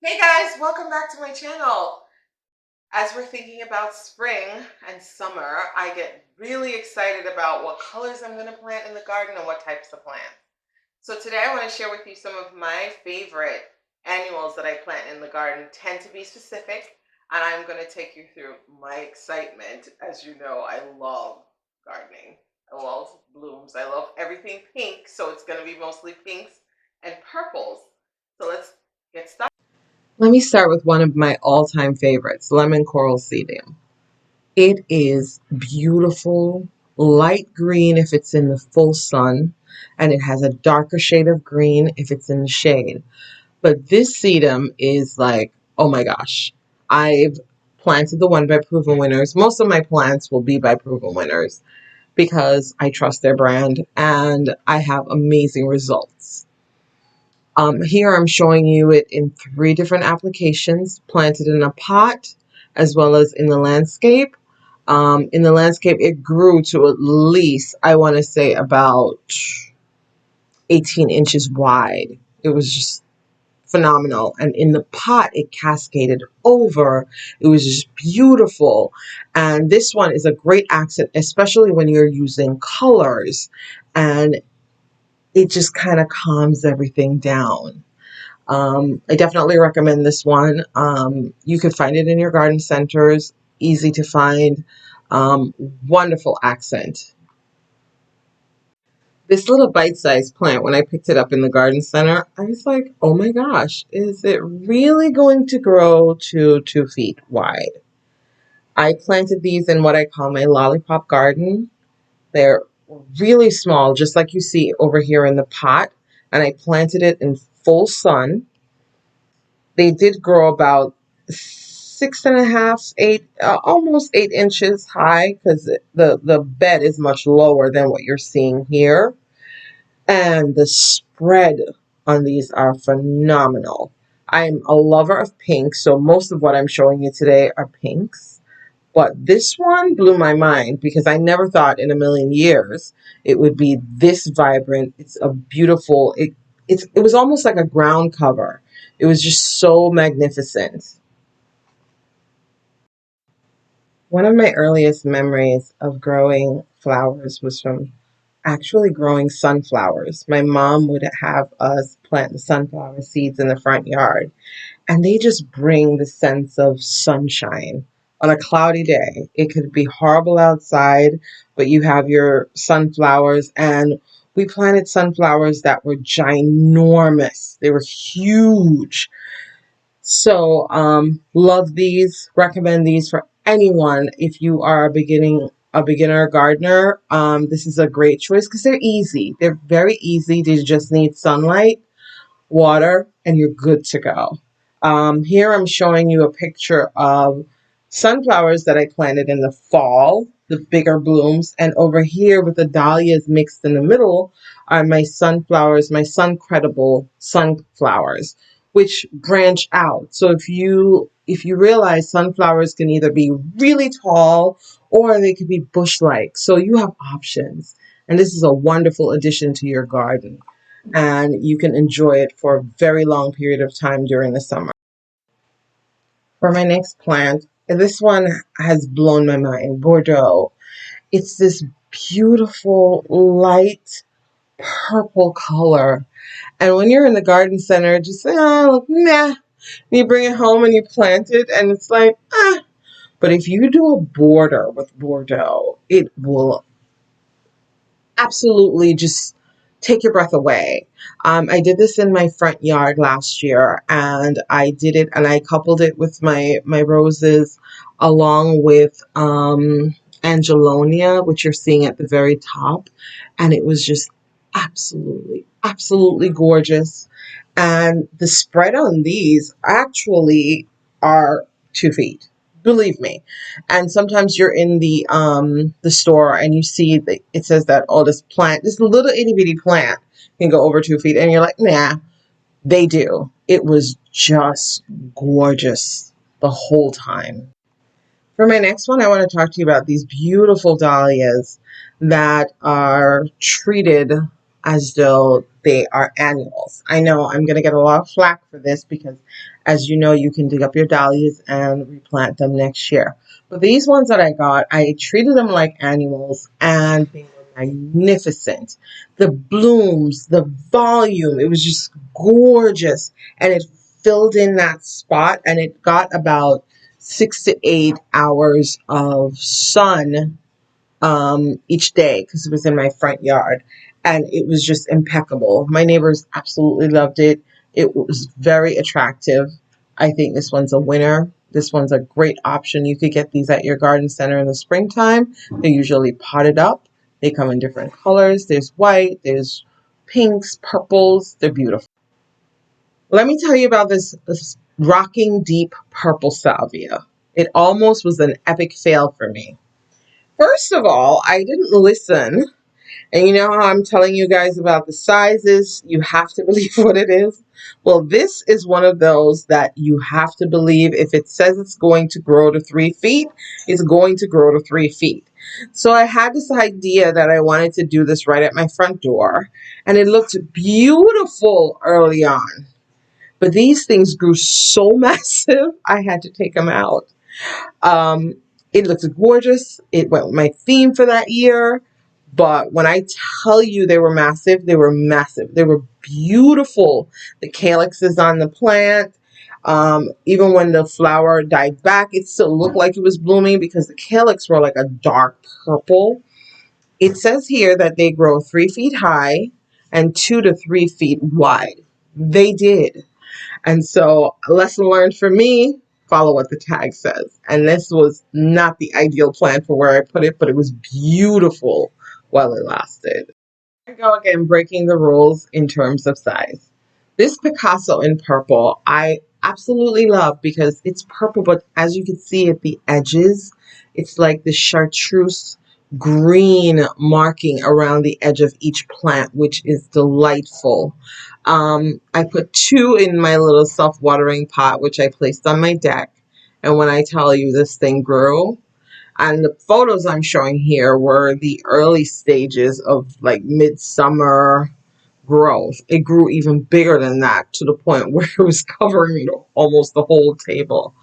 Hey guys, welcome back to my channel. As we're thinking about spring and summer, I get really excited about what colors I'm going to plant in the garden and what types of plants. So today I want to share with you some of my favorite annuals that I plant in the garden. Tend to be specific, and I'm going to take you through my excitement. As you know, I love gardening. I love blooms. I love everything pink, so it's going to be mostly pinks and purples. So let's get started. Let me start with one of my all-time favorites, lemon coral sedum. It is beautiful, light green if it's in the full sun, and it has a darker shade of green if it's in the shade. But this sedum is like, oh my gosh. I've planted the one by Proven Winners. Most of my plants will be by Proven Winners because I trust their brand and I have amazing results. Here I'm showing you it in 3 different applications, planted in a pot as well as in the landscape. In the landscape, it grew to at least, I want to say, about 18 inches wide. It was just phenomenal. And in the pot, it cascaded over. It was just beautiful. And this one is a great accent, especially when you're using colors. And it just kind of calms everything down. I definitely recommend this one. You can find it in your garden centers, easy to find, wonderful accent. This little bite-sized plant, when I picked it up in the garden center, I was like, oh my gosh, is it really going to grow to 2 feet wide? I planted these in what I call my lollipop garden. They're really small, just like you see over here in the pot, and I planted it in full sun. They did grow about 6.5, 8, almost 8 inches high because the bed is much lower than what you're seeing here. And the spread on these are phenomenal. I'm a lover of pink, so most of what I'm showing you today are pinks. But this one blew my mind because I never thought in a million years it would be this vibrant. It's a beautiful, it was almost like a ground cover. It was just so magnificent. One of my earliest memories of growing flowers was from actually growing sunflowers. My mom would have us plant the sunflower seeds in the front yard, and they just bring the sense of sunshine on a cloudy day. It could be horrible outside, but you have your sunflowers, and we planted sunflowers that were ginormous. They were huge. So, love these, recommend these for anyone if you are a beginner gardener. This is a great choice because they're easy. They're very easy. They just need sunlight, water, and you're good to go. Here I'm showing you a picture of sunflowers that I planted in the fall, the bigger blooms, and over here with the dahlias mixed in the middle are my sunflowers, my sun-credible sunflowers, which branch out. So if you realize sunflowers can either be really tall or they could be bush-like. So you have options. And this is a wonderful addition to your garden, and you can enjoy it for a very long period of time during the summer. For my next plant, this one has blown my mind, Bordeaux. It's this beautiful light purple color. And when you're in the garden center, just say, oh, nah. You bring it home and you plant it, and it's like, ah. But if you do a border with Bordeaux, it will absolutely just take your breath away. I did this in my front yard last year, and I did it, and I coupled it with my roses, along with Angelonia, which you're seeing at the very top, and it was just absolutely gorgeous. And the spread on these actually are 2 feet. Believe me. And sometimes you're in the store and you see that it says that, oh, this plant, this little itty bitty plant can go over 2 feet, and you're like, nah, they do. It was just gorgeous the whole time. For my next one, I want to talk to you about these beautiful dahlias that are treated as though they are annuals. I know I'm going to get a lot of flack for this because, as you know, you can dig up your dahlias and replant them next year. But these ones that I got, I treated them like annuals, and they were magnificent. The blooms, the volume, it was just gorgeous. And it filled in that spot, and it got about 6 to 8 hours of sun each day because it was in my front yard, and it was just impeccable. My neighbors absolutely loved it. It was very attractive. I think this one's a winner. This one's a great option. You could get these at your garden center in the springtime. They're usually potted up. They come in different colors. There's white, there's pinks, purples. They're beautiful. Let me tell you about this rocking deep purple salvia. It almost was an epic fail for me. First of all, I didn't listen. And you know how I'm telling you guys about the sizes? You have to believe what it is. Well, this is one of those that you have to believe. If it says it's going to grow to 3 feet, it's going to grow to 3 feet. So I had this idea that I wanted to do this right at my front door. And it looked beautiful early on. But these things grew so massive, I had to take them out. Um, it looked gorgeous. It went with my theme for that year. But when I tell you they were massive, they were massive. They were beautiful. The calyx is on the plant. Even when the flower died back, it still looked like it was blooming because the calyx were like a dark purple. It says here that they grow 3 feet high and 2 to 3 feet wide. They did. And so, a lesson learned for me, follow what the tag says. And this was not the ideal plan for where I put it, but it was beautiful while it lasted. Here we go again, breaking the rules in terms of size. This Picasso in purple, I absolutely love because it's purple, but as you can see at the edges, it's like the chartreuse green marking around the edge of each plant, which is delightful. I put 2 in my little self-watering pot, which I placed on my deck. And when I tell you this thing grew, and the photos I'm showing here were the early stages of like midsummer growth. It grew even bigger than that to the point where it was covering almost the whole table.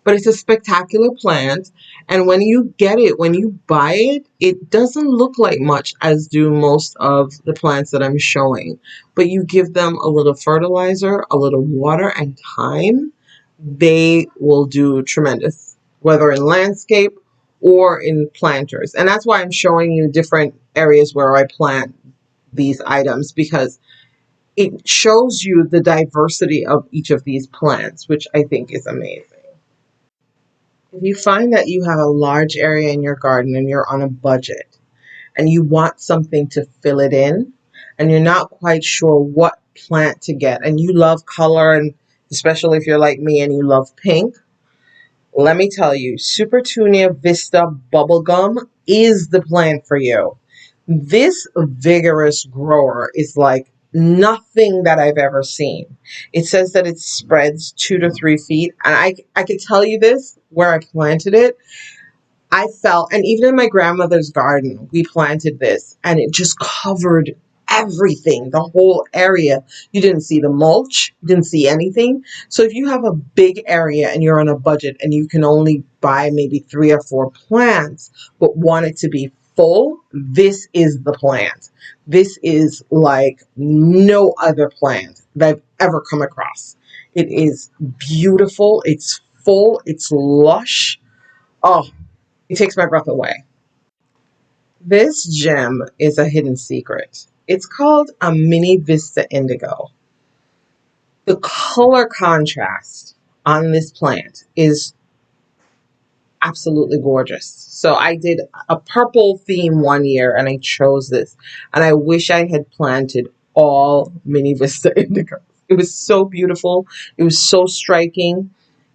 But it's a spectacular plant. And when you get it, when you buy it, it doesn't look like much, as do most of the plants that I'm showing. But you give them a little fertilizer, a little water, and time, they will do tremendous, whether in landscape or in planters. And that's why I'm showing you different areas where I plant these items, because it shows you the diversity of each of these plants, which I think is amazing. If you find that you have a large area in your garden and you're on a budget and you want something to fill it in and you're not quite sure what plant to get, and you love color, and especially if you're like me and you love pink, let me tell you, Supertunia Vista Bubblegum is the plant for you. This vigorous grower is like nothing that I've ever seen. It says that it spreads 2 to 3 feet. And I can tell you this, where I planted it, I felt, and even in my grandmother's garden, we planted this and it just covered everything, the whole area. You didn't see the mulch, you didn't see anything. So if you have a big area and you're on a budget and you can only buy maybe 3 or 4 plants, but want it to be full, this is the plant. This is like no other plant that I've ever come across. It is beautiful, it's full, it's lush. Oh, it takes my breath away. This gem is a hidden secret. It's called a mini Vista Indigo. The color contrast on this plant is absolutely gorgeous. So I did a purple theme one year and I chose this. And I wish I had planted all mini Vista Indigos. It was so beautiful. It was so striking.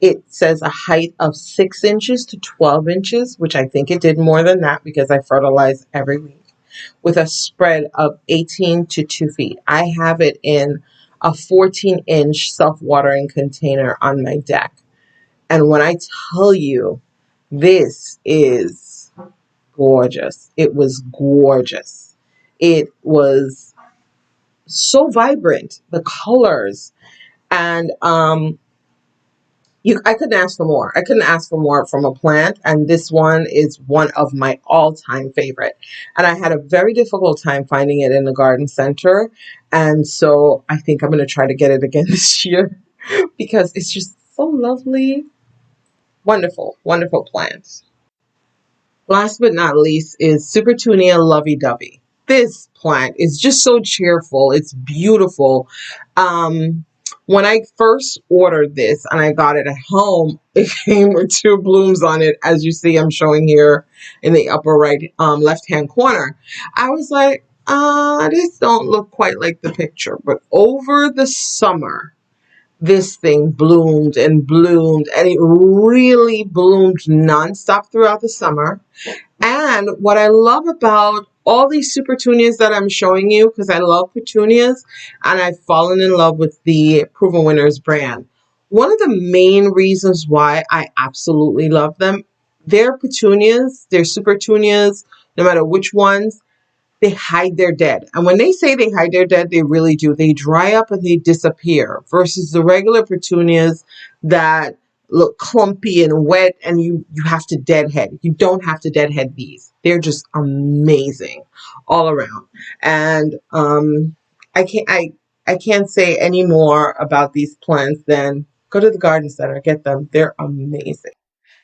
It says a height of 6 inches to 12 inches, which I think it did more than that because I fertilize every week, with a spread of 18 to 2 feet. I have it in a 14-inch self-watering container on my deck. And when I tell you, this is gorgeous. It was gorgeous. It was so vibrant, the colors, and I couldn't ask for more. I couldn't ask for more from a plant, and this one is one of my all-time favorite. And I had a very difficult time finding it in the garden center, and so I think I'm going to try to get it again this year because it's just so lovely. Wonderful, wonderful plants. Last but not least is Supertunia Lovey Dovey. This plant is just so cheerful. It's beautiful. Um, when I first ordered this and I got it at home, it came with two blooms on it, as you see I'm showing here in the upper right left hand corner. I was like, this don't look quite like the picture. But over the summer, this thing bloomed, and it really bloomed nonstop throughout the summer. And what I love about all these Supertunias that I'm showing you, because I love petunias and I've fallen in love with the Proven Winners brand. One of the main reasons why I absolutely love them, their petunias, their Supertunias, no matter which ones, they hide their dead. And when they say they hide their dead, they really do. They dry up and they disappear versus the regular petunias that look clumpy and wet and you have to deadhead. You don't have to deadhead these. They're just amazing all around. And I can't say any more about these plants than go to the garden center, get them. They're amazing.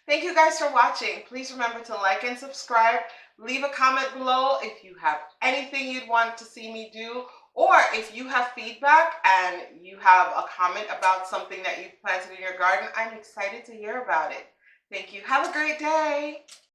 Thank you guys for watching. Please remember to like and subscribe. Leave a comment below if you have anything you'd want to see me do, or if you have feedback and you have a comment about something that you've planted in your garden. I'm excited to hear about it. Thank you. Have a great day.